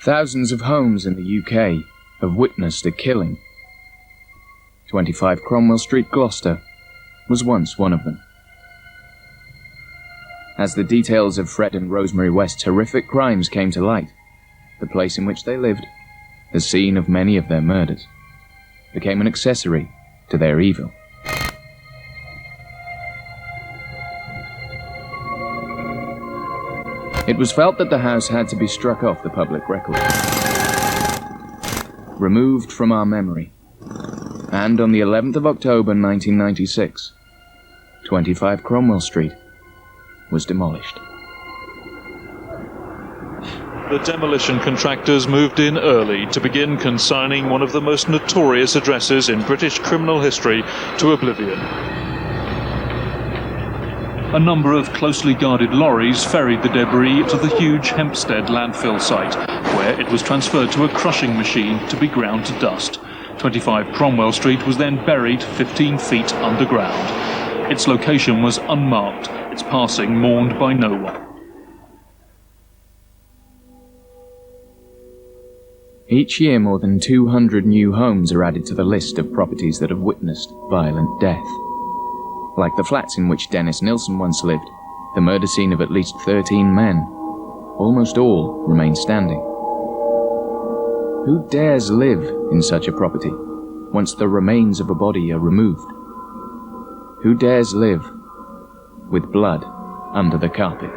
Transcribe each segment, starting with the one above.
Thousands of homes in the UK have witnessed a killing. 25 Cromwell Street, Gloucester, was once one of them. As the details of Fred and Rosemary West's horrific crimes came to light, the place in which they lived, the scene of many of their murders, became an accessory to their evil. It was felt that the house had to be struck off the public record, removed from our memory, and on the 11th of October 1996, 25 Cromwell Street was demolished. The demolition contractors moved in early to begin consigning one of the most notorious addresses in British criminal history to oblivion. A number of closely guarded lorries ferried the debris to the huge Hempstead landfill site, where it was transferred to a crushing machine to be ground to dust. 25 Cromwell Street was then buried 15 feet underground. Its location was unmarked, its passing mourned by no one. Each year, more than 200 new homes are added to the list of properties that have witnessed violent death. Like the flats in which Dennis Nilsson once lived, the murder scene of at least 13 men, almost all remain standing. Who dares live in such a property once the remains of a body are removed? Who dares live with blood under the carpet?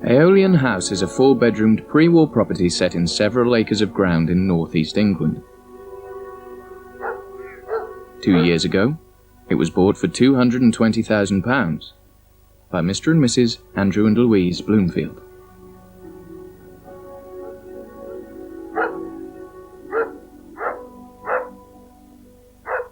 Aeolian House is a 4-bedroomed pre-war property set in several acres of ground in northeast England. 2 years ago, it was bought for £220,000 by Mr. and Mrs. Andrew and Louise Bloomfield.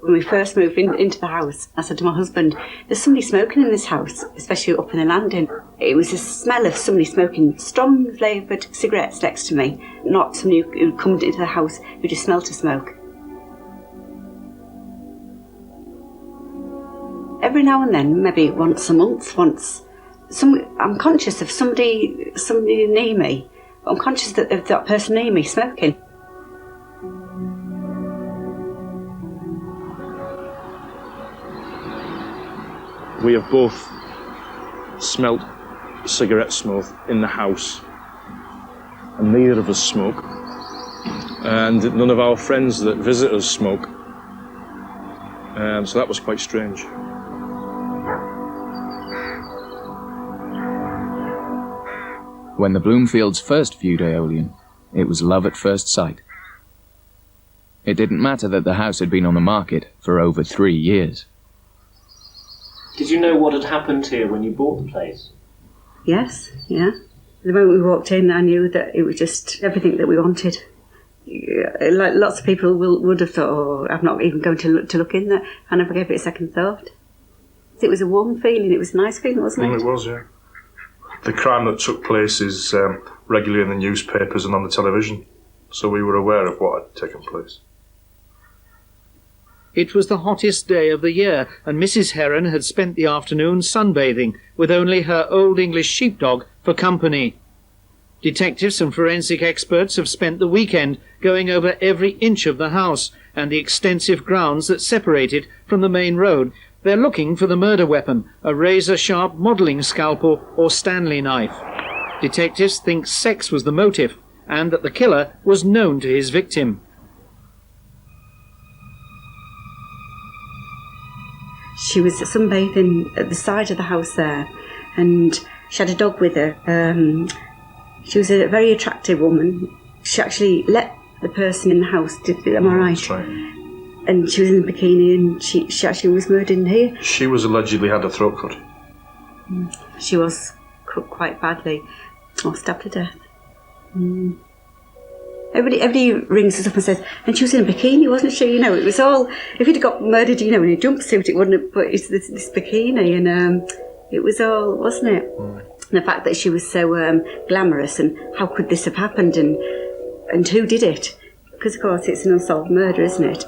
When we first moved into the house, I said to my husband, there's somebody smoking in this house, especially up in the landing. It was a smell of somebody smoking strong flavoured cigarettes next to me, not somebody who'd come into the house who just smelled of smoke. Every now and then, maybe once a month, I'm conscious of somebody near me. I'm conscious of that person near me smoking. We have both smelt cigarette smoke in the house, and neither of us smoke, and none of our friends that visit us smoke, so that was quite strange. When the Bloomfields first viewed Aeolian, it was love at first sight. It didn't matter that the house had been on the market for over 3 years. Did you know what had happened here when you bought the place? Yes, yeah. The moment we walked in, I knew that it was just everything that we wanted. Like lots of people would have thought, oh, I'm not even going to look in there. I never gave it a second thought. It was a warm feeling, it was a nice feeling, wasn't it? It was, yeah. The crime that took place is regularly in the newspapers and on the television, so we were aware of what had taken place. It was the hottest day of the year, and Mrs. Heron had spent the afternoon sunbathing, with only her old English sheepdog for company. Detectives and forensic experts have spent the weekend going over every inch of the house and the extensive grounds that separate it from the main road. They're looking for the murder weapon, a razor-sharp modelling scalpel or Stanley knife. Detectives think sex was the motive, and that the killer was known to his victim. She was sunbathing at the side of the house there, and she had a dog with her. She was a very attractive woman. She actually let the person in the house, am I right? That's right. And she was in a bikini, and she actually was murdered in here. She was allegedly had a throat cut. She was cut quite badly, or stabbed to death. Everybody rings us up and says, and she was in a bikini, wasn't she? You know, it was all, if he'd got murdered, you know, in a jumpsuit, it wouldn't have, but it's this bikini, and it was all, wasn't it? And the fact that she was so glamorous, and how could this have happened, and who did it? Because, of course, it's an unsolved murder, isn't it?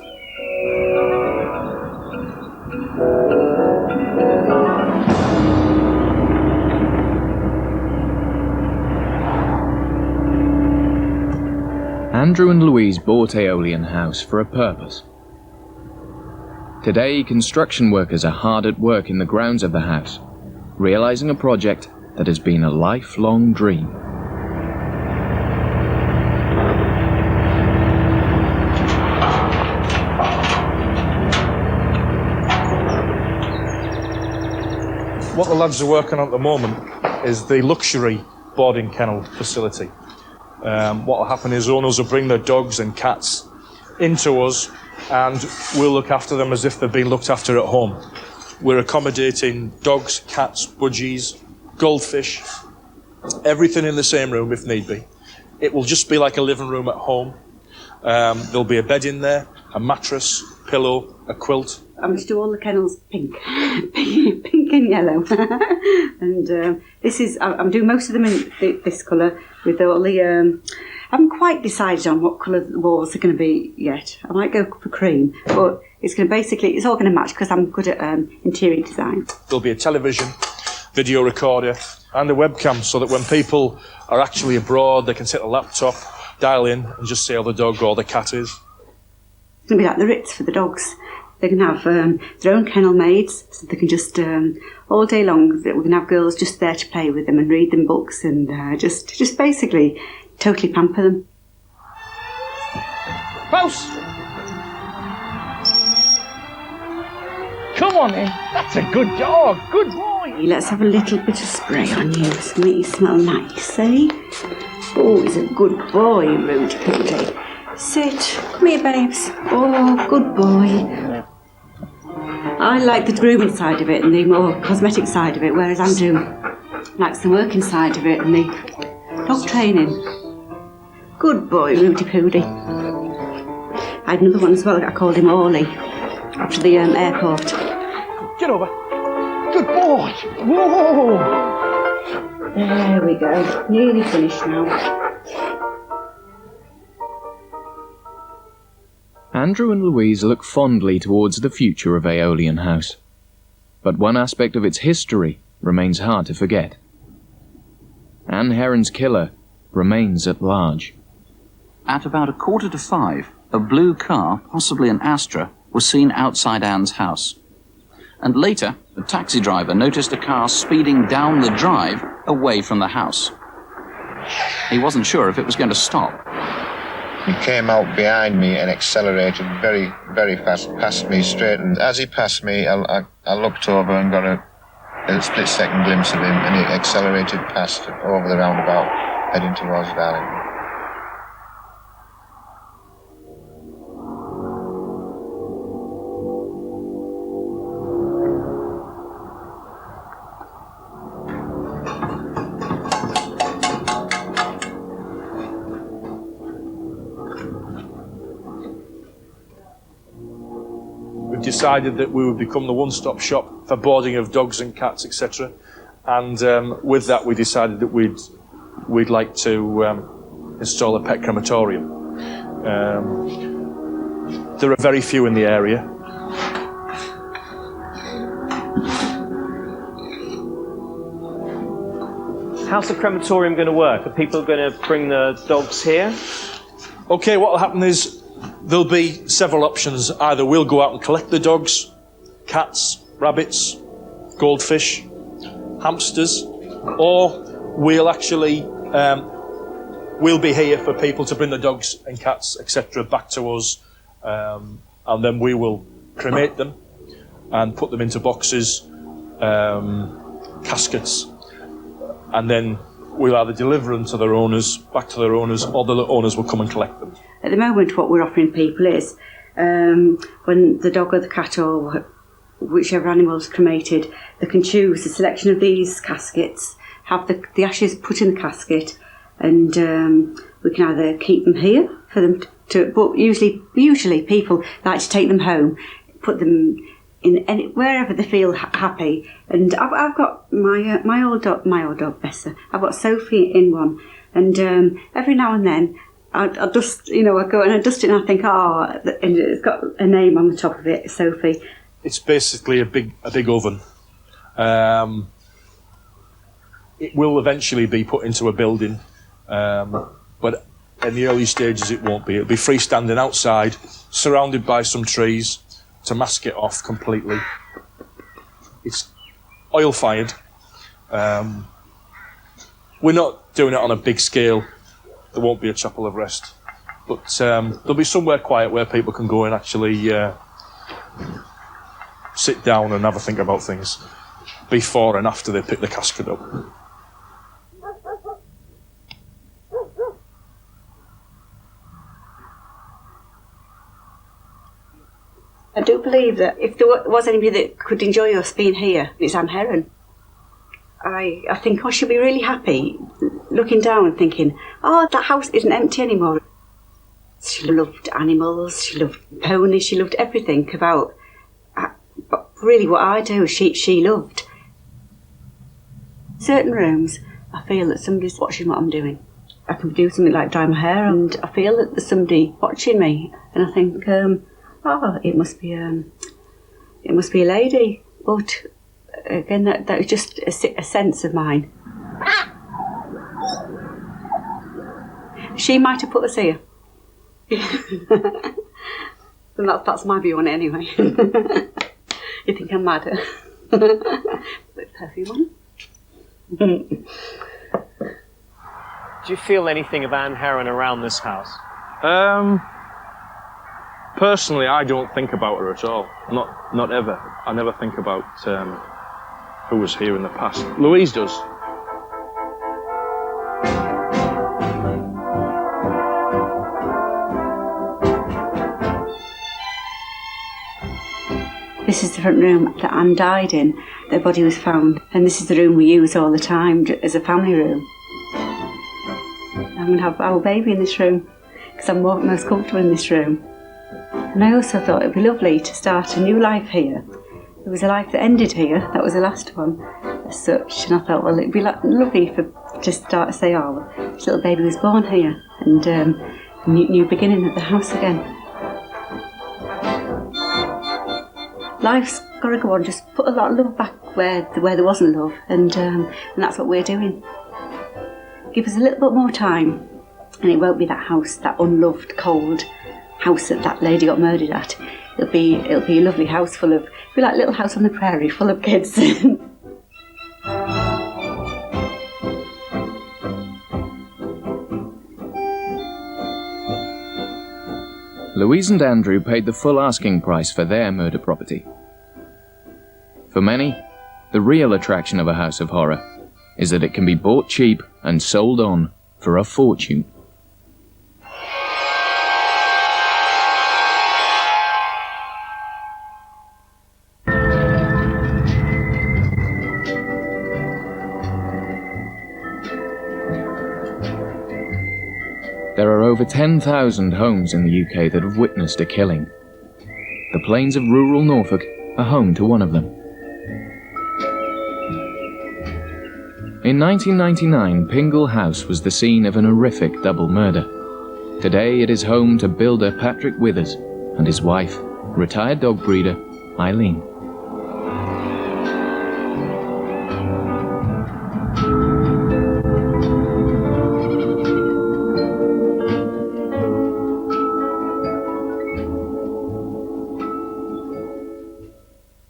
Andrew and Louise bought Aeolian House for a purpose. Today, construction workers are hard at work in the grounds of the house, realizing a project that has been a lifelong dream. What the lads are working on at the moment is the luxury boarding kennel facility. What will happen is owners will bring their dogs and cats into us, and we'll look after them as if they've been looked after at home. We're accommodating dogs, cats, budgies, goldfish, everything in the same room if need be. It will just be like a living room at home. There'll be a bed in there, a mattress, pillow, a quilt. I'm going to do all the kennels pink and yellow. And this is, I'm doing most of them in this colour with all the, I haven't quite decided on what colour the walls are going to be yet. I might go for cream, but it's going to basically, it's all going to match because I'm good at interior design. There'll be a television, video recorder and a webcam so that when people are actually abroad, they can set a laptop, dial in and just see how the dog or the cat is. It's going to be like the Ritz for the dogs. They can have their own kennel maids, so they can just, all day long, we can have girls just there to play with them and read them books and just basically totally pamper them. Faust! Come on in, that's a good dog, good boy. Let's have a little bit of spray on you to make you smell nice, eh? Oh, he's a good boy, Rudy Poody. Sit. Come here, babes. Oh, good boy. I like the grooming side of it and the more cosmetic side of it, whereas Andrew likes the working side of it and the dog training. Good boy, Rudy Poody. I had another one as well. I called him Orly after the airport. Get over. Good boy. Whoa. There we go. Nearly finished now. Andrew and Louise look fondly towards the future of Aeolian House. But one aspect of its history remains hard to forget. Anne Heron's killer remains at large. At about 5:15, a blue car, possibly an Astra, was seen outside Anne's house. And later, a taxi driver noticed a car speeding down the drive away from the house. He wasn't sure if it was going to stop. He came out behind me and accelerated very, very fast, past me straight. And as he passed me, I looked over and got a split-second glimpse of him, and he accelerated past over the roundabout, heading towards Darlington. Decided that we would become the one-stop shop for boarding of dogs and cats, etc. And with that, we decided that we'd like to install a pet crematorium. There are very few in the area. How's the crematorium going to work? Are people going to bring the dogs here? Okay, what will happen is there'll be several options. Either we'll go out and collect the dogs, cats, rabbits, goldfish, hamsters, or we'll actually we'll be here for people to bring the dogs and cats, etc., back to us, and then we will cremate them and put them into boxes, caskets, and then we'll either deliver them to their owners, back to their owners, or the owners will come and collect them. At the moment, what we're offering people is when the dog or the cat or whichever animal is cremated, they can choose a selection of these caskets, have the ashes put in the casket, and we can either keep them here for them to, but usually people like to take them home, put them in wherever they feel happy. And I've got my old dog Bessa. I've got Sophie in one, and every now and then I dust, I go and I dust it, and I think, and it's got a name on the top of it, Sophie. It's basically a big oven. It will eventually be put into a building, but in the early stages it won't be. It'll be freestanding outside, surrounded by some trees to mask it off completely. It's oil fired. We're not doing it on a big scale. There won't be a chapel of rest, but there'll be somewhere quiet where people can go and actually sit down and have a think about things before and after they pick the casket up. I do believe that if there was anybody that could enjoy us being here, it's Anne Heron. I think she'll be really happy looking down and thinking, that house isn't empty anymore. She loved animals, she loved ponies, she loved everything about, but really what I do, she loved. Certain rooms, I feel that somebody's watching what I'm doing. I can do something like dye my hair, and I feel that there's somebody watching me, and I think, it must be a lady. But again, that was just a sense of mine. She might have put us here. And that's my view on it anyway. You think I'm mad? With perfume on. Do you feel anything of Anne Heron around this house? Personally, I don't think about her at all. Not ever. I never think about who was here in the past. Louise does. This is the front room that Anne died in. Their body was found, and this is the room we use all the time as a family room. I'm going to have our baby in this room because I'm most comfortable in this room. And I also thought it'd be lovely to start a new life here. There was a life that ended here, that was the last one, as such, and I thought, well, it'd be lovely to start to say, this little baby was born here, and a new beginning at the house again. Life's got to go on, just put a lot of love back where there wasn't love, and that's what we're doing. Give us a little bit more time, and it won't be that house, that unloved, cold house that lady got murdered at. It'll be a lovely house it'll be like Little House on the Prairie, full of kids. Louise and Andrew paid the full asking price for their murder property. For many, the real attraction of a house of horror is that it can be bought cheap and sold on for a fortune. There are over 10,000 homes in the UK that have witnessed a killing. The plains of rural Norfolk are home to one of them. In 1999, Pingle House was the scene of an horrific double murder. Today it is home to builder Patrick Withers and his wife, retired dog breeder Eileen.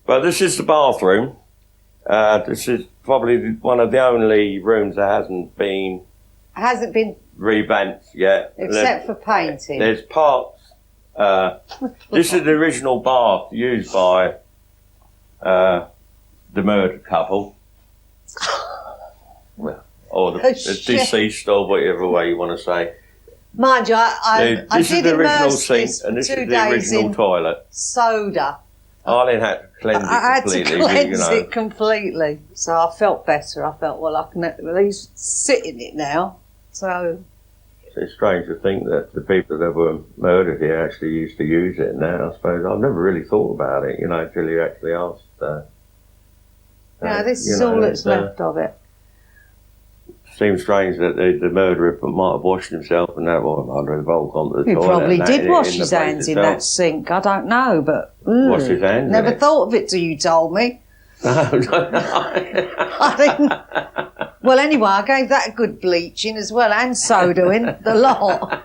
Well, this is the bathroom. This is probably one of the only rooms that hasn't been revamped yet. Except for painting. There's parts. This is the original bath used by the murdered couple. Well, or the deceased, or whatever way you want to say. Mind you, I this is did the original immerse sink, this and this for 2 is the days original in toilet. soda. Eileen had to cleanse it I had completely. to cleanse it completely. So I felt better. I felt, well, I can at least sit in it now. So it's strange to think that the people that were murdered here actually used to use it now, I suppose. I've never really thought about it, you know, until you actually asked. No, this is all that's left of it. Seems strange that the murderer might have washed himself and that might have rolled onto the He toilet. probably did wash in his the place hands in itself. that sink. I don't know, but... Wash his hands Never in it. thought of it till you told me. I didn't. Well, anyway, I gave that a good bleaching as well, and sodaing, the lot.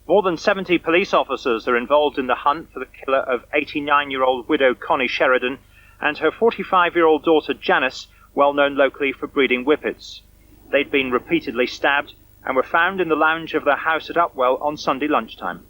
More than 70 police officers are involved in the hunt for the killer of 89-year-old widow Connie Sheridan and her 45-year-old daughter Janice, well known locally for breeding whippets. They'd been repeatedly stabbed and were found in the lounge of their house at Upwell on Sunday lunchtime.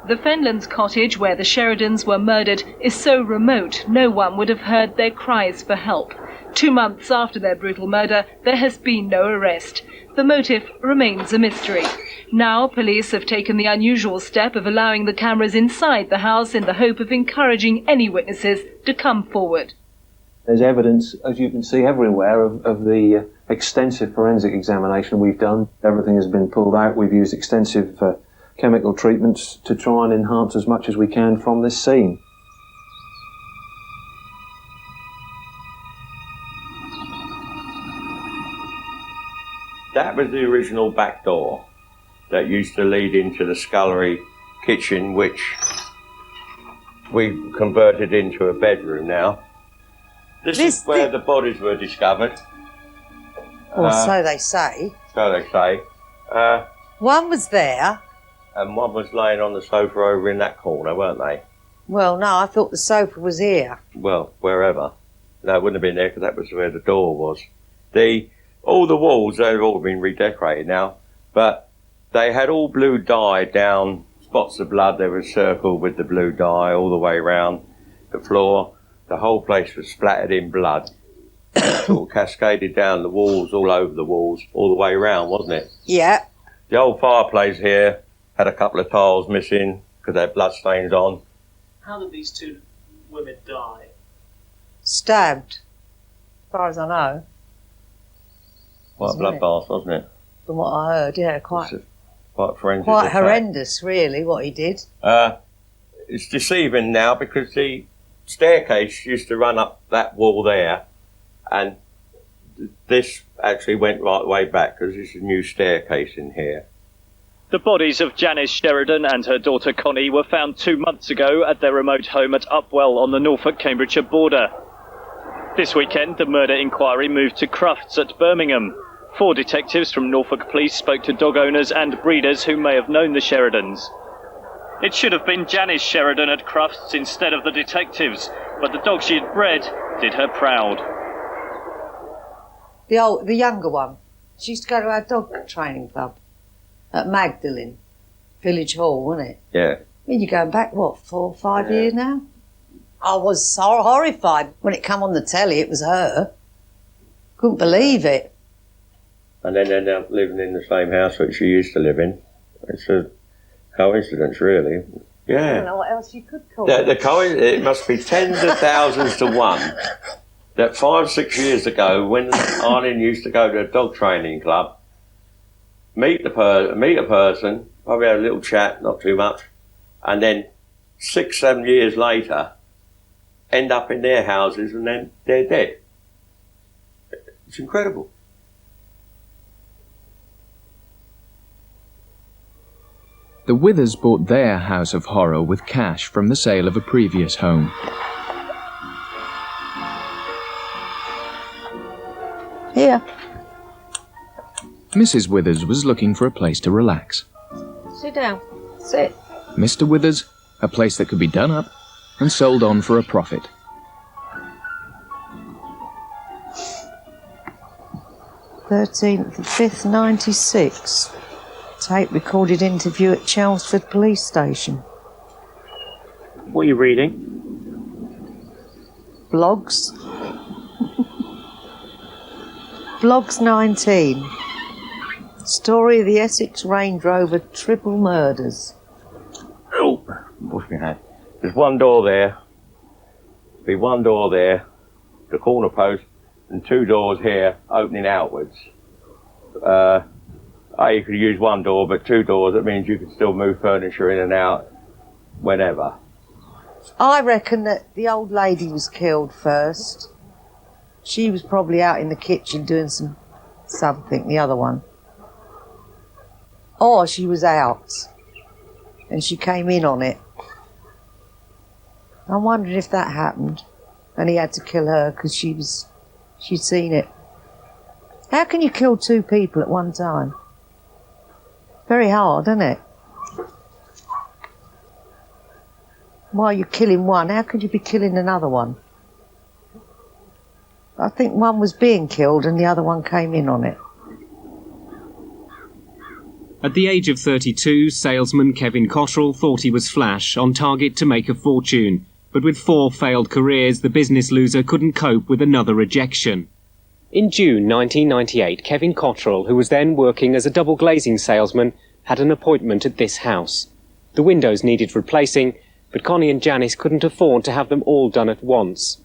The Fenlands cottage where the Sheridans were murdered is so remote no one would have heard their cries for help. 2 months after their brutal murder, there has been no arrest. The motive remains a mystery. Now, police have taken the unusual step of allowing the cameras inside the house in the hope of encouraging any witnesses to come forward. There's evidence, as you can see everywhere, of the extensive forensic examination we've done. Everything has been pulled out. We've used extensive chemical treatments to try and enhance as much as we can from this scene. That was the original back door that used to lead into the scullery kitchen, which we converted into a bedroom now. This is where the bodies were discovered. Or so they say. So they say. One was there. And one was laying on the sofa over in that corner, weren't they? Well, no, I thought the sofa was here. Well, wherever. No, it wouldn't have been there because that was where the door was. All the walls, they've all been redecorated now, but they had all blue dye down, spots of blood, they were circled with the blue dye all the way around the floor. The whole place was splattered in blood. Sort of cascaded down the walls, all over the walls, all the way around, wasn't it? Yeah. The old fireplace here had a couple of tiles missing because they had blood stains on. How did these two women die? Stabbed, as far as I know. Quite a bloodbath, wasn't it? From what I heard, yeah, quite forensic. Quite horrendous, really, what he did. It's deceiving now because the staircase used to run up that wall there, and this actually went right the way back because there's a new staircase in here. The bodies of Janice Sheridan and her daughter Connie were found 2 months ago at their remote home at Upwell on the Norfolk-Cambridgeshire border. This weekend, the murder inquiry moved to Crufts at Birmingham. 4 detectives from Norfolk Police spoke to dog owners and breeders who may have known the Sheridans. It should have been Janice Sheridan at Crufts instead of the detectives, but the dog she had bred did her proud. The younger one. She used to go to our dog training club at Magdalen, Village Hall, wasn't it? Yeah. I mean, you're going back, what, 4 or 5 years now? I was so horrified when it come on the telly, it was her. Couldn't believe it. And then ended up living in the same house that she used to live in. It's a coincidence, really. Yeah. I don't know what else you could call it. It must be tens of thousands to one that 5, 6 years ago, when Arlene used to go to a dog training club, meet a person, probably have a little chat, not too much, and then 6, 7 years later, end up in their houses and then they're dead. It's incredible. The Withers bought their house of horror with cash from the sale of a previous home. Here. Mrs. Withers was looking for a place to relax. Sit down. Sit. Mr. Withers, a place that could be done up and sold on for a profit. "13th of 5th, 96. Tape recorded interview at Chelmsford Police Station. What are you reading? Blogs. Blogs 19. Story of the Essex Range Rover triple murders. Oh, what's my hand? There's one door there. Be one door there, the corner post, and 2 doors here opening outwards. You could use 1 door, but 2 doors, that means you could still move furniture in and out whenever. I reckon that the old lady was killed first. She was probably out in the kitchen doing something, the other one. Or she was out and she came in on it. I'm wondering if that happened and he had to kill her because she'd seen it. How can you kill 2 people at one time? Very hard, isn't it? While you're killing one, how could you be killing another one? I think one was being killed and the other one came in on it. At the age of 32, salesman Kevin Cottrell thought he was flash, on target to make a fortune. But with 4 failed careers, the business loser couldn't cope with another rejection. In June 1998, Kevin Cottrell, who was then working as a double glazing salesman, had an appointment at this house. The windows needed replacing, but Connie and Janice couldn't afford to have them all done at once.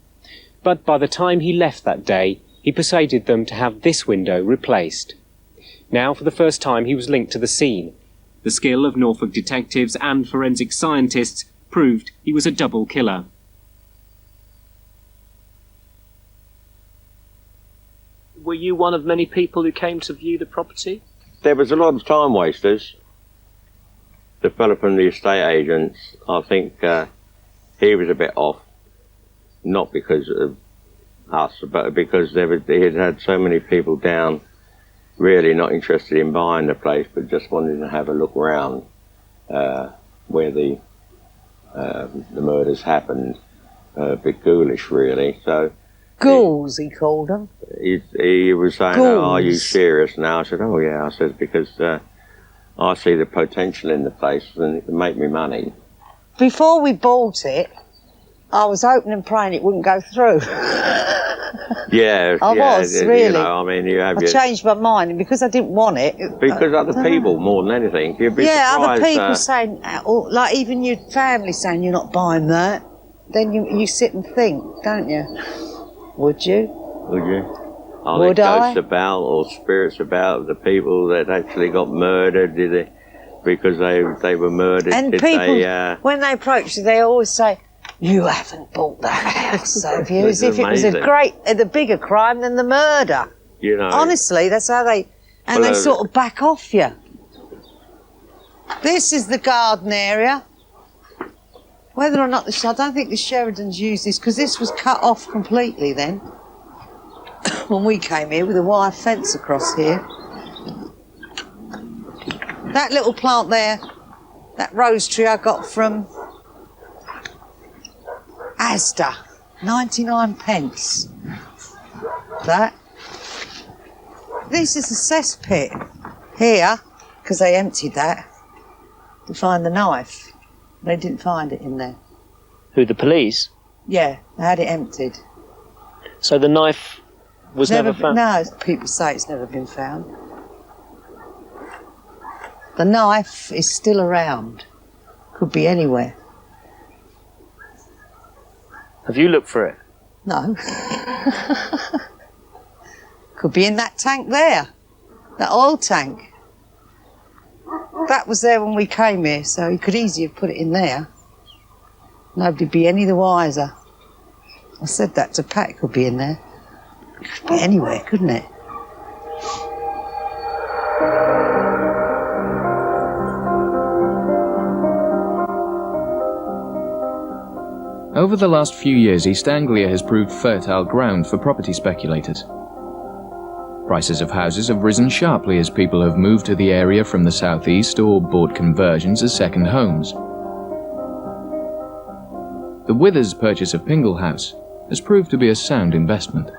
But by the time he left that day, he persuaded them to have this window replaced. Now, for the first time, he was linked to the scene. The skill of Norfolk detectives and forensic scientists proved he was a double killer. Were you one of many people who came to view the property? There was a lot of time wasters. The fellow from the estate agents, I think he was a bit off. Not because of us, but because he had had so many people down really not interested in buying the place, but just wanted to have a look around where the murders happened. A bit ghoulish, really. So ghouls, he called them. He was saying, "Oh, are you serious now?" I said, "Oh yeah." I said, "Because I see the potential in the place and it can make me money." Before we bought it, I was hoping and praying it wouldn't go through. Yeah, I was, really. You know, I mean, I changed my mind, and because I didn't want it... Because other people, more than anything, you'd be surprised. Other people saying, or like even your family saying you're not buying that, then you sit and think, don't you? Would you? Would you? Are there ghosts about or spirits about the people that actually got murdered? Did they, because they were murdered? And did people, when they approach you, they always say, "You haven't bought that house, have you?" As if it was the bigger crime than the murder. You know. Honestly, that's how they sort of back off you. This is the garden area. Whether or not I don't think the Sheridans use this because this was cut off completely then. When we came here with a wire fence across here. That little plant there, that rose tree I got from Asda, 99p. That. This is a cesspit here, because they emptied that to find the knife. They didn't find it in there. Who, the police? Yeah, they had it emptied. So the knife was never found? No, people say it's never been found. The knife is still around. Could be anywhere. Have you looked for it? No. Could be in that tank there. That oil tank. That was there when we came here, so he could easily have put it in there. Nobody'd be any the wiser. I said that to Pat, it could be in there. It could be anywhere, couldn't it? Over the last few years, East Anglia has proved fertile ground for property speculators. Prices of houses have risen sharply as people have moved to the area from the southeast or bought conversions as second homes. The Withers purchase of Pingle House has proved to be a sound investment.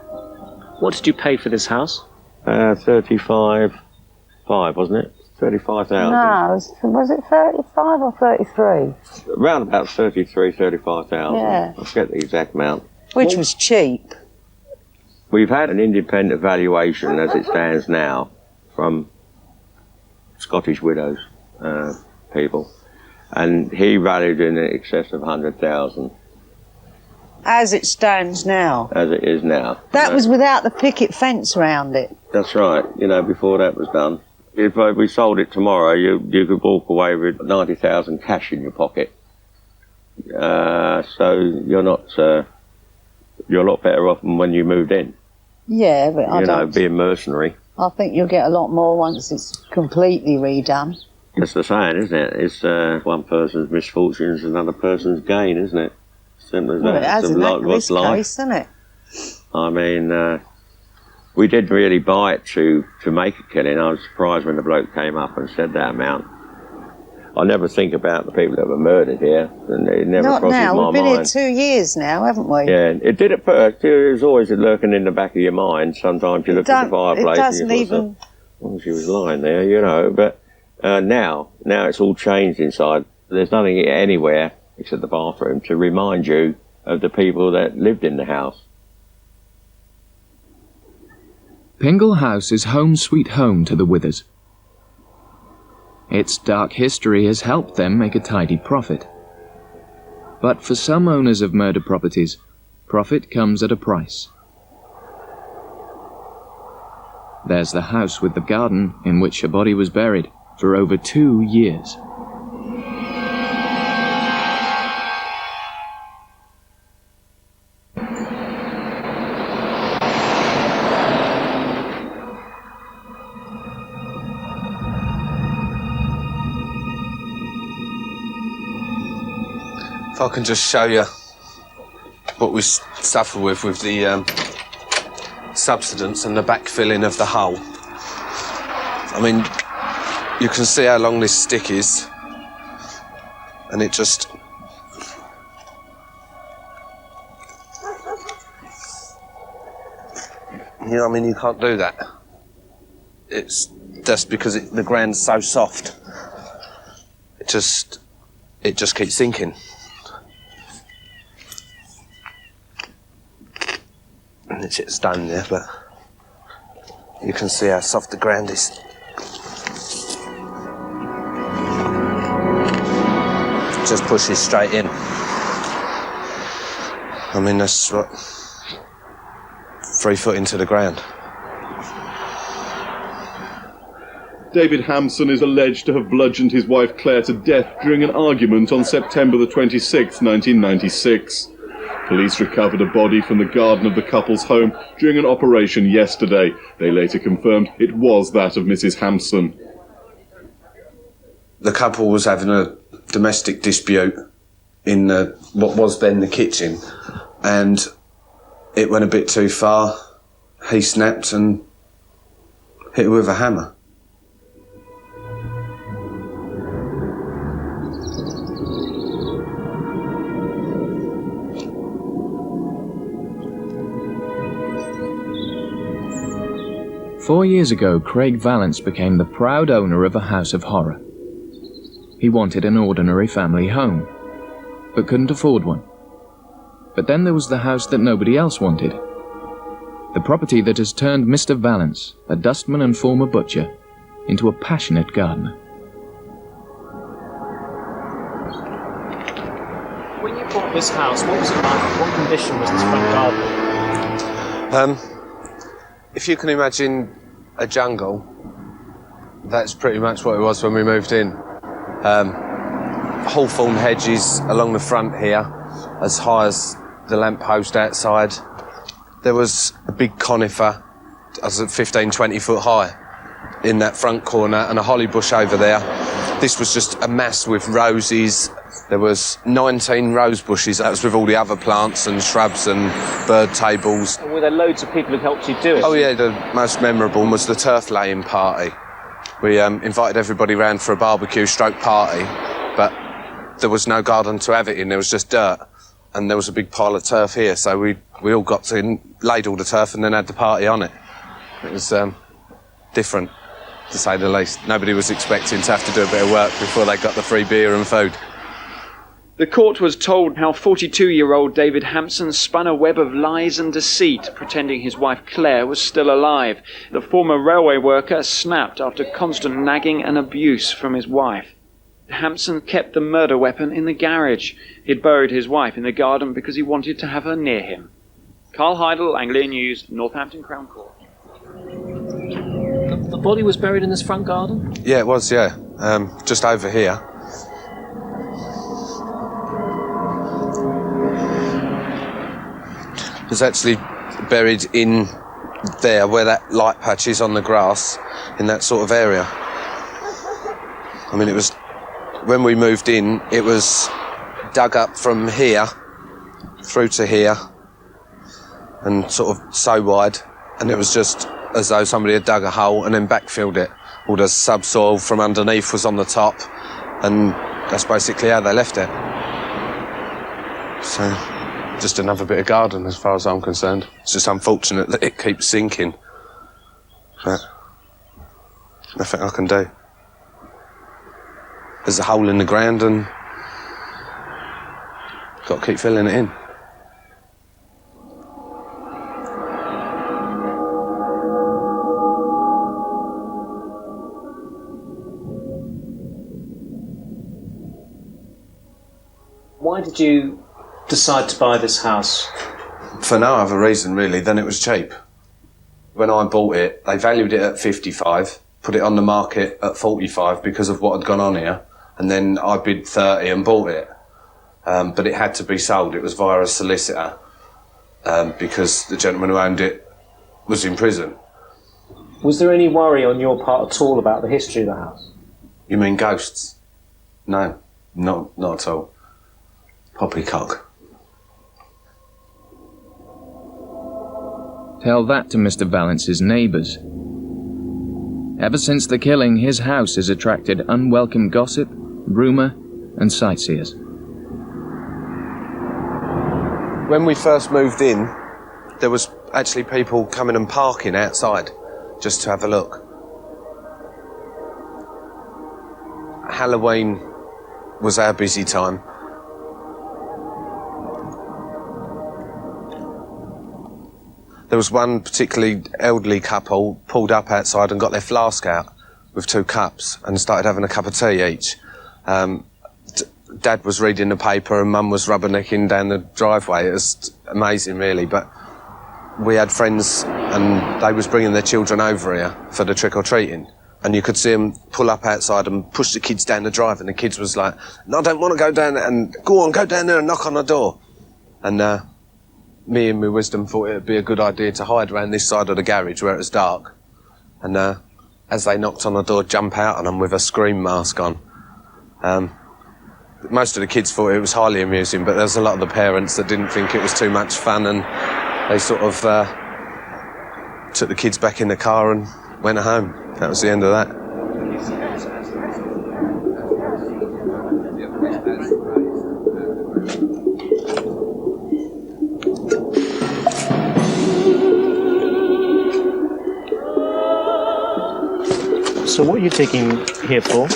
What did you pay for this house? 35.5, wasn't it? 35,000. No, was it 35 or 33? Around about 33, 35,000. Yeah. I forget the exact amount. Which was cheap. We've had an independent valuation as it stands now from Scottish Widows people, and he valued in excess of 100,000. As it stands now. as it is now. That was without the picket fence round it. That's right, before that was done. If we sold it tomorrow, you could walk away with 90,000 cash in your pocket. So you're not, you're a lot better off than when you moved in. Yeah, but I don't... being mercenary. I think you'll get a lot more once it's completely redone. That's the saying, isn't it? It's one person's misfortune is another person's gain, isn't it? Simple as Well, that. it has in this life. case, isn't it? I mean, we didn't really buy it to make a killing. I was surprised when the bloke came up and said that amount. I never think about the people that were murdered here, and it never Not crosses now. my We've been mind. here 2 years now, haven't we? Yeah, it did at first. It was always lurking in the back of your mind. Sometimes you look at the fireplace It doesn't and you thought, even... well, she was lying there, But now it's all changed inside. There's nothing anywhere except the bathroom to remind you of the people that lived in the house. Pingle House is home sweet home to the Withers. Its dark history has helped them make a tidy profit. But for some owners of murder properties, profit comes at a price. There's the house with the garden in which a body was buried for over 2 years. If I can just show you what we suffer with the subsidence and the backfilling of the hole. I mean, you can see how long this stick is, and it just... you can't do that. It's just because the ground's so soft. It just keeps sinking. And it's stone there, but you can see how soft the ground is. It just pushes straight in. I mean, that's what, 3 foot into the ground. David Hampson is alleged to have bludgeoned his wife Claire to death during an argument on September the 26th, 1996. Police recovered a body from the garden of the couple's home during an operation yesterday. They later confirmed it was that of Mrs. Hampson. The couple was having a domestic dispute in what was then the kitchen, and it went a bit too far. He snapped and hit her with a hammer. "4 years ago, Craig Vallance became the proud owner of a house of horror. He wanted an ordinary family home, but couldn't afford one. But then there was the house that nobody else wanted. The property that has turned Mr. Vallance, a dustman and former butcher, into a passionate gardener. When you bought this house, what was it like? What condition was this front garden? If you can imagine a jungle, that's pretty much what it was when we moved in. Hawthorn hedges along the front here, as high as the lamppost outside. There was a big conifer, I was at 15, 20 foot high, in that front corner, and a holly bush over there. This was just a mass with roses. There was 19 rose bushes. That was with all the other plants and shrubs and bird tables. And were there loads of people who helped you do it? Oh yeah, the most memorable was the turf laying party. We invited everybody round for a barbecue stroke party, but there was no garden to have it in, there was just dirt. And there was a big pile of turf here, so we all got to laid all the turf and then had the party on it. It was different, to say the least. Nobody was expecting to have to do a bit of work before they got the free beer and food. The court was told how 42-year-old David Hampson spun a web of lies and deceit, pretending his wife Claire was still alive. The former railway worker snapped after constant nagging and abuse from his wife. Hampson kept the murder weapon in the garage. He'd buried his wife in the garden because he wanted to have her near him. Carl Heidel, Anglia News, Northampton Crown Court. The body was buried in this front garden? Yeah, it was, yeah. Just over here. It was actually buried in there where that light patch is on the grass, in that sort of area. I mean, it was, when we moved in, it was dug up from here through to here and sort of so wide, and it was just as though somebody had dug a hole and then backfilled it. All the subsoil from underneath was on the top, and that's basically how they left it. So, just another bit of garden as far as I'm concerned. It's just unfortunate that it keeps sinking, but nothing I can do. There's a hole in the ground and got to keep filling it in. Why did you decide to buy this house? For no other reason, really, than it was cheap. When I bought it, they valued it at 55, put it on the market at 45 because of what had gone on here, and then I bid 30 and bought it. But it had to be sold. It was via a solicitor because the gentleman who owned it was in prison. Was there any worry on your part at all about the history of the house? You mean ghosts? No, not at all. Poppycock. Tell that to Mr. Valence's neighbours. Ever since the killing, his house has attracted unwelcome gossip, rumour and sightseers. When we first moved in, there was actually people coming and parking outside just to have a look. Halloween was our busy time. There was one particularly elderly couple pulled up outside and got their flask out with 2 cups and started having a cup of tea each. Dad was reading the paper and Mum was rubbernecking down the driveway. It was amazing, really, but we had friends and they was bringing their children over here for the trick-or-treating, and you could see them pull up outside and push the kids down the drive, and the kids was like, "No, I don't want to go down there," and "Go on, go down there and knock on the door." And me and my wisdom thought it would be a good idea to hide around this side of the garage where it was dark, and as they knocked on the door, jump out on them with a scream mask on. Most of the kids thought it was highly amusing, but there's a lot of the parents that didn't think it was too much fun, and they sort of took the kids back in the car and went home. That was the end of that. So what are you digging here for?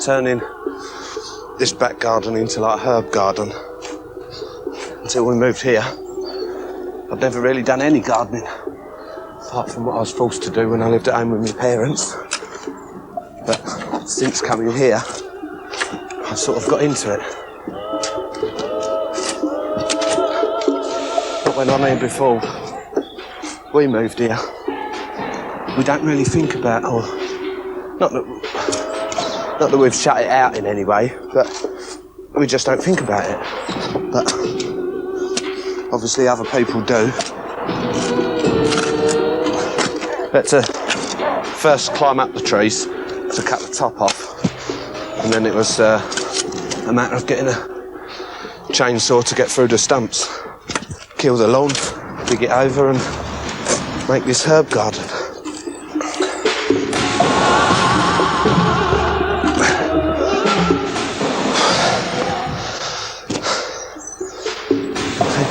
Turning this back garden into like a herb garden. Until we moved here, I'd never really done any gardening, apart from what I was forced to do when I lived at home with my parents. But since coming here, I sort of got into it. But when I'm here before we moved here, we don't really think about, or not that we've shut it out in any way, but we just don't think about it. But obviously other people do. But to first climb up the trees to cut the top off, and then it was a matter of getting a chainsaw to get through the stumps, kill the lawn, dig it over and make this herb garden.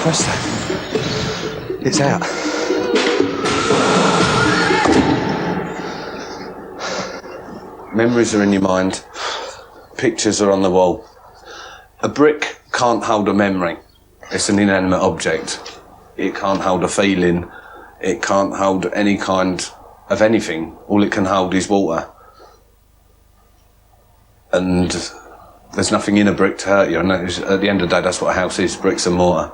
Presto. It's out. Memories are in your mind. Pictures are on the wall. A brick can't hold a memory. It's an inanimate object. It can't hold a feeling. It can't hold any kind of anything. All it can hold is water. and there's nothing in a brick to hurt you. And at the end of the day, that's what a house is, bricks and mortar.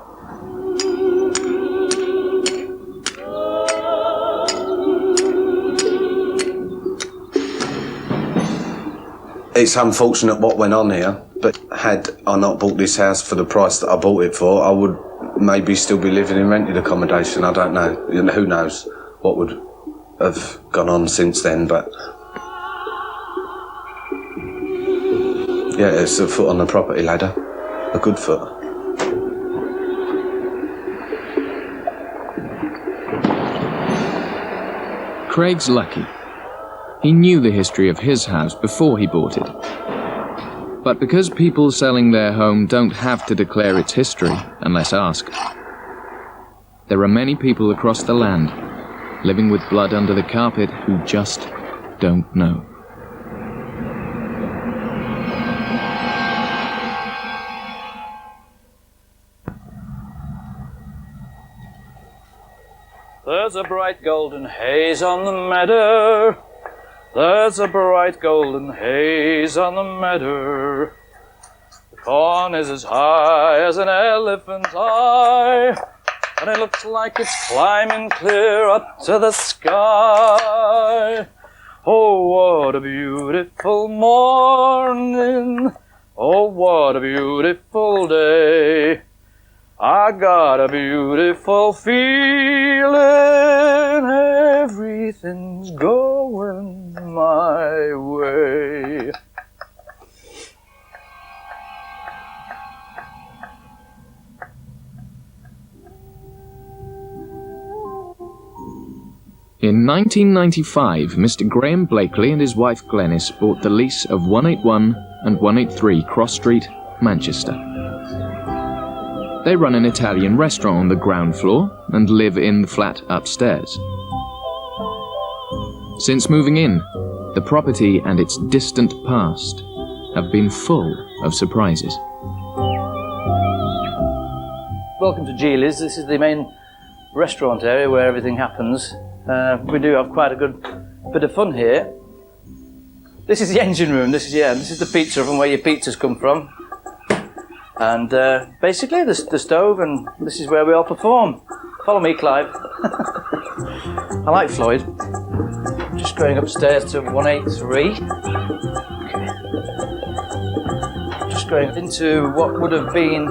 It's unfortunate what went on here, but had I not bought this house for the price that I bought it for, I would maybe still be living in rented accommodation. I don't know. Who knows what would have gone on since then, but yeah, it's a foot on the property ladder, a good foot. Craig's lucky. He knew the history of his house before he bought it. But because people selling their home don't have to declare its history unless asked, there are many people across the land living with blood under the carpet who just don't know. There's a bright golden haze on the meadow. There's a bright golden haze on the meadow. The corn is as high as an elephant's eye, and it looks like it's climbing clear up to the sky. Oh, what a beautiful morning. Oh, what a beautiful day. I got a beautiful feeling, everything's going my way. In 1995, Mr. Graham Blakely and his wife Glenys bought the lease of 181 and 183 Cross Street, Manchester. They run an Italian restaurant on the ground floor and live in the flat upstairs. Since moving in, the property and its distant past have been full of surprises. Welcome to Geely's. This is the main restaurant area where everything happens. We do have quite a good bit of fun here. This is the engine room. This is the pizza oven where your pizzas come from. And basically the stove, and this is where we all perform. Follow me, Clive. I like Floyd. Just going upstairs to 183. Okay. Just going into what would have been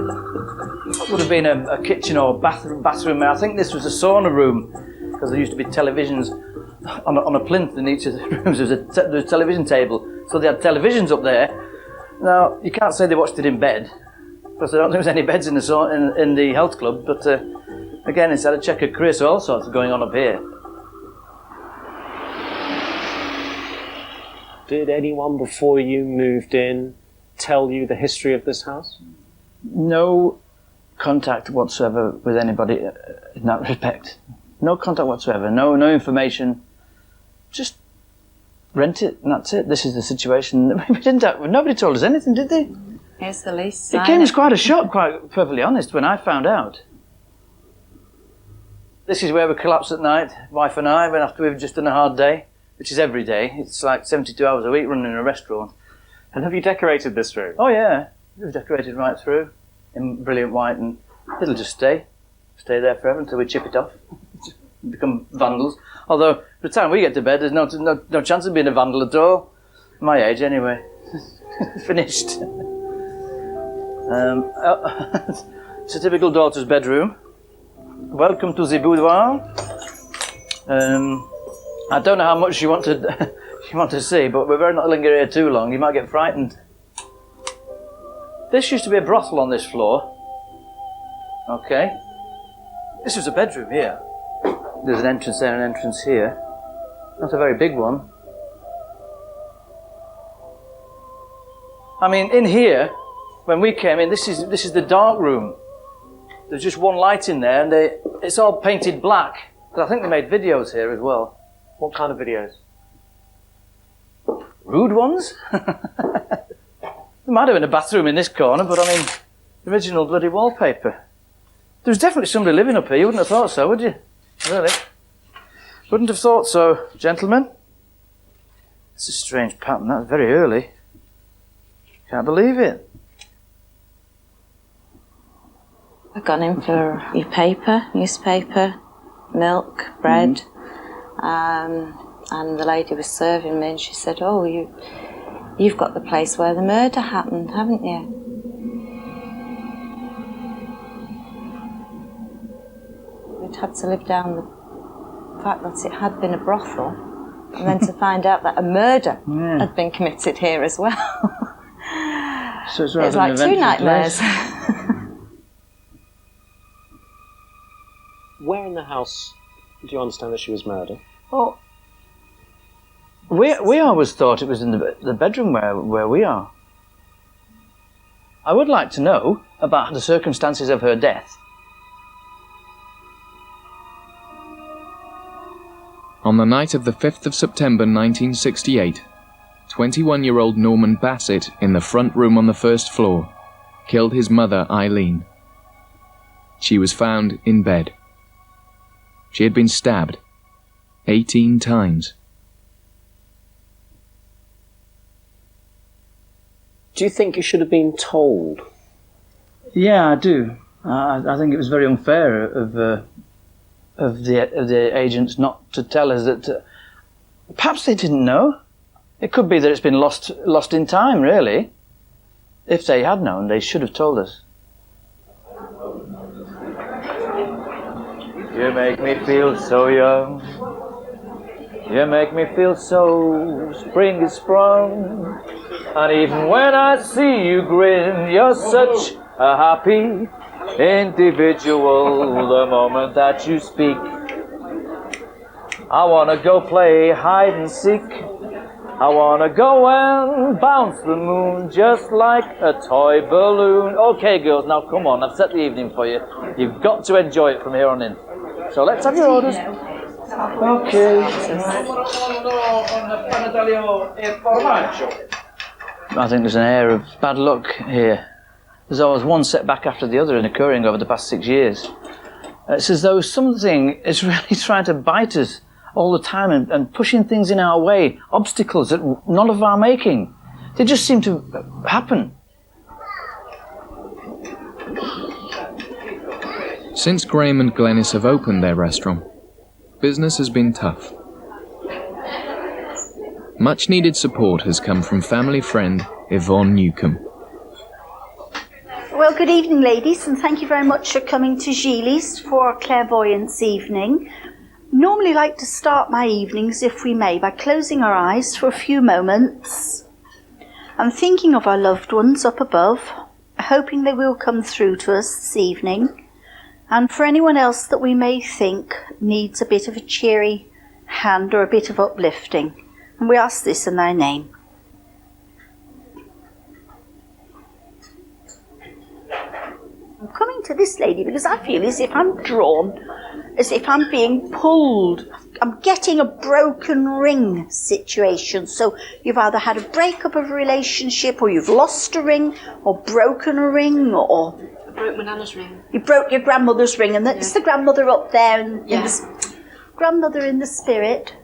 a kitchen or bathroom. I think this was a sauna room, because there used to be televisions on a plinth in each of the rooms. There was a television table, so they had televisions up there. Now you can't say they watched it in bed, because I don't think there was any beds in the health club, but again, it's had a checkered career, so all sorts are going on up here. Did anyone before you moved in tell you the history of this house? No contact whatsoever with anybody in that respect. No contact whatsoever, no information. Just rent it, and that's it. This is the situation. Nobody told us anything, did they? Here's the lease. It came as quite a shock, quite perfectly honest, when I found out. This is where we collapse at night, wife and I, after we've just done a hard day, which is every day. It's like 72 hours a week running a restaurant. And have you decorated this room? Oh yeah, we've decorated right through in brilliant white, and it'll just stay there forever until we chip it off. Become vandals. Although by the time we get to bed, there's no chance of being a vandal at all. My age, anyway. Finished. It's a typical daughter's bedroom. Welcome to the boudoir. I don't know how much you want to see, but we better not linger here too long. You might get frightened. This used to be a brothel on this floor. Okay. This was a bedroom here. There's an entrance there and an entrance here. Not a very big one. I mean, in here, when we came in, this is the dark room. There's just one light in there, and it's all painted black. But I think they made videos here as well. What kind of videos? Rude ones? There might have been a bathroom in this corner, but I mean, original bloody wallpaper. There's definitely somebody living up here. You wouldn't have thought so, would you? Really? Wouldn't have thought so, gentlemen. It's a strange pattern. That's very early. Can't believe it. I've gone in for your paper, newspaper, milk, bread, and the lady was serving me and she said, oh, you've got the place where the murder happened, haven't you? We'd had to live down the fact that it had been a brothel and then to find out that a murder had been committed here as well. So it's was like two nightmares. Where in the house do you understand that she was murdered? Oh, we always thought it was in the bedroom where we are. I would like to know about the circumstances of her death. On the night of the 5th of September 1968, 21-year-old Norman Bassett, in the front room on the first floor, killed his mother, Eileen. She was found in bed. She had been stabbed 18 times. Do you think you should have been told? Yeah, I do. I think it was very unfair of the agents not to tell us that. Perhaps they didn't know. It could be that it's been lost in time, really. If they had known, they should have told us. You make me feel so young. You make me feel so spring is sprung. And even when I see you grin, you're such a happy individual. The moment that you speak, I wanna go play hide and seek. I wanna go and bounce the moon just like a toy balloon. Okay, girls, now come on, I've set the evening for you. You've got to enjoy it from here on in. So let's have your orders. Okay. I think there's an air of bad luck here. There's always one setback after the other occurring over the past 6 years. It's as though something is really trying to bite us all the time and pushing things in our way, obstacles that none of our making. They just seem to happen. Since Graham and Glenys have opened their restaurant, business has been tough. Much needed support has come from family friend Yvonne Newcomb. Well, good evening, ladies, and thank you very much for coming to Gilles for Clairvoyance evening. Normally like to start my evenings, if we may, by closing our eyes for a few moments and thinking of our loved ones up above, hoping they will come through to us this evening. And for anyone else that we may think needs a bit of a cheery hand or a bit of uplifting. And we ask this in thy name. I'm coming to this lady because I feel as if I'm drawn, as if I'm being pulled. I'm getting a broken ring situation. So you've either had a breakup of a relationship, or you've lost a ring, or broken a ring, or... I broke my nana's ring. You broke your grandmother's ring, and that's the grandmother up there, in the grandmother in the spirit.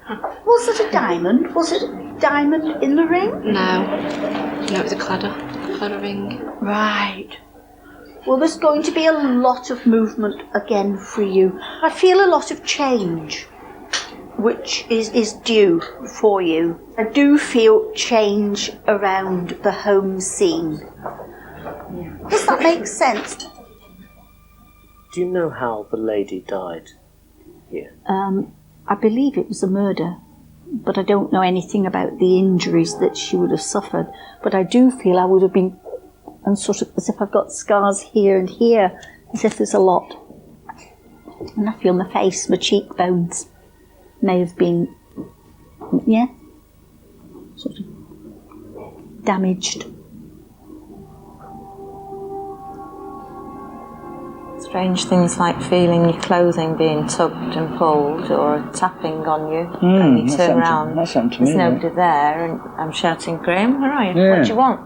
Was it a diamond? Was it a diamond in the ring? No, it was a cladder ring. Right. Well, there's going to be a lot of movement again for you. I feel a lot of change, which is due for you. I do feel change around the home scene. Does that make sense? Do you know how the lady died here? I believe it was a murder, but I don't know anything about the injuries that she would have suffered. But I do feel I would have been, and sort of as if I've got scars here and here, as if there's a lot. And I feel my face, my cheekbones may have been, sort of damaged. Strange things like feeling your clothing being tugged and pulled, or tapping on you, and you turn around, there's nobody there, and I'm shouting, Graham, where are you? Yeah. What do you want?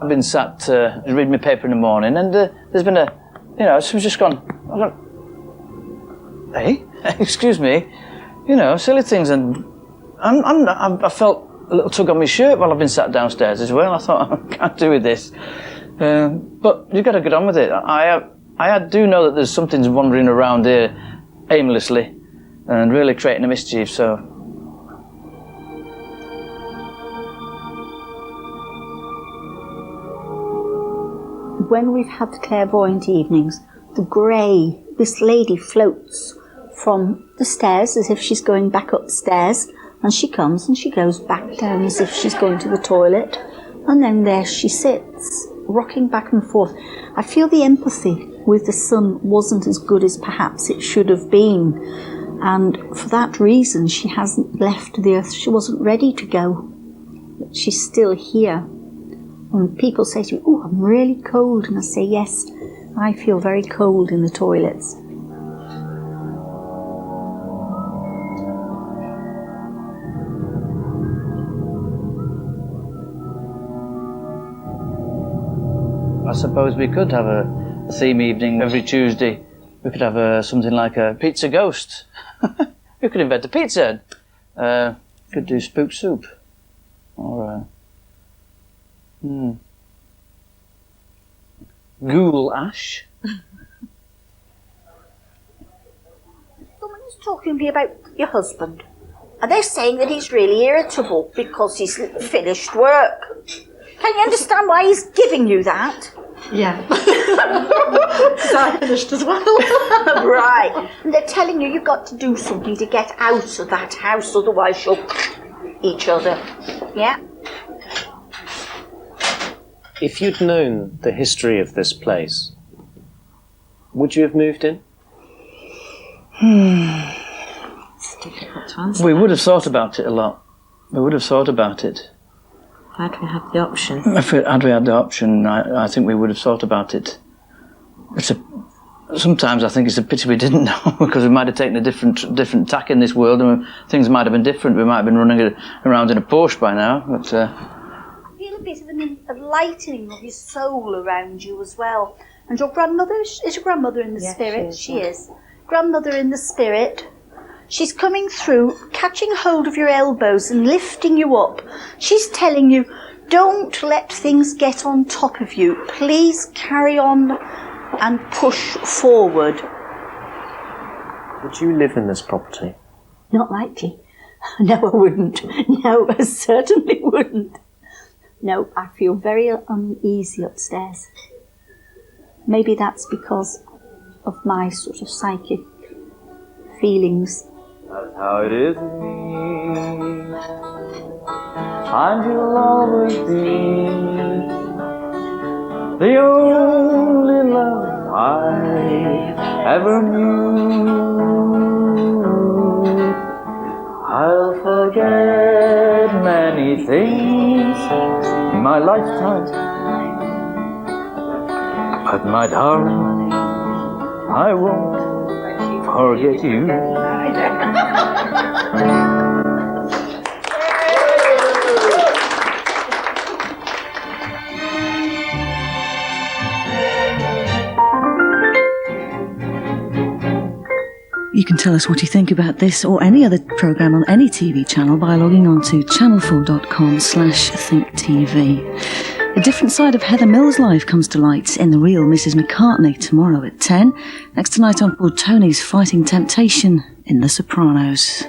I've been sat reading my paper in the morning, and there's been someone's just gone, hey, excuse me, silly things, and I felt a little tug on my shirt while I've been sat downstairs as well. I thought, I can't do with this. But you've got to get on with it. I do know that there's something's wandering around here aimlessly and really creating a mischief, so... When we've had the clairvoyant evenings, the grey, this lady floats from the stairs as if she's going back upstairs, and she comes and she goes back down as if she's going to the toilet, and then there she sits, rocking back and forth. I feel the empathy with the sun wasn't as good as perhaps it should have been, and for that reason she hasn't left the earth. She wasn't ready to go, but she's still here. When people say to me, "Oh, I'm really cold," and I say, "Yes, I feel very cold in the toilets." I suppose we could have a theme evening every Tuesday. We could have something like a pizza ghost. We could invent a pizza. Could do spook soup. Or ghoul ash. Someone is talking to me about your husband, and they're saying that he's really irritable because he's finished work. Can you understand why he's giving you that? Yeah. Because I finished as well. Right. And they're telling you you've got to do something to get out of that house, otherwise you'll each other. Yeah? If you'd known the history of this place, would you have moved in? It's difficult to answer. We would have thought about it a lot. We would have thought about it. Had we had the option? Had we had the option, I think we would have thought about it. Sometimes I think it's a pity we didn't know, because we might have taken a different tack in this world, and things might have been different. We might have been running around in a Porsche by now. But I feel a bit of a lightening of your soul around you as well. And your grandmother, is your grandmother in the spirit? She is. Grandmother in the spirit. She's coming through, catching hold of your elbows and lifting you up. She's telling you, don't let things get on top of you. Please carry on and push forward. Would you live in this property? Not likely. No, I wouldn't. No, I certainly wouldn't. No, I feel very uneasy upstairs. Maybe that's because of my sort of psychic feelings. That's how it is with me, and you'll always be the only love I ever knew. I'll forget many things in my lifetime, but my darling, I won't forget you. You can tell us what you think about this or any other programme on any TV channel by logging on to channel4.com/thinktv. A different side of Heather Mills' life comes to light in The Real Mrs. McCartney tomorrow at 10. Next tonight on board Tony's Fighting Temptation in The Sopranos.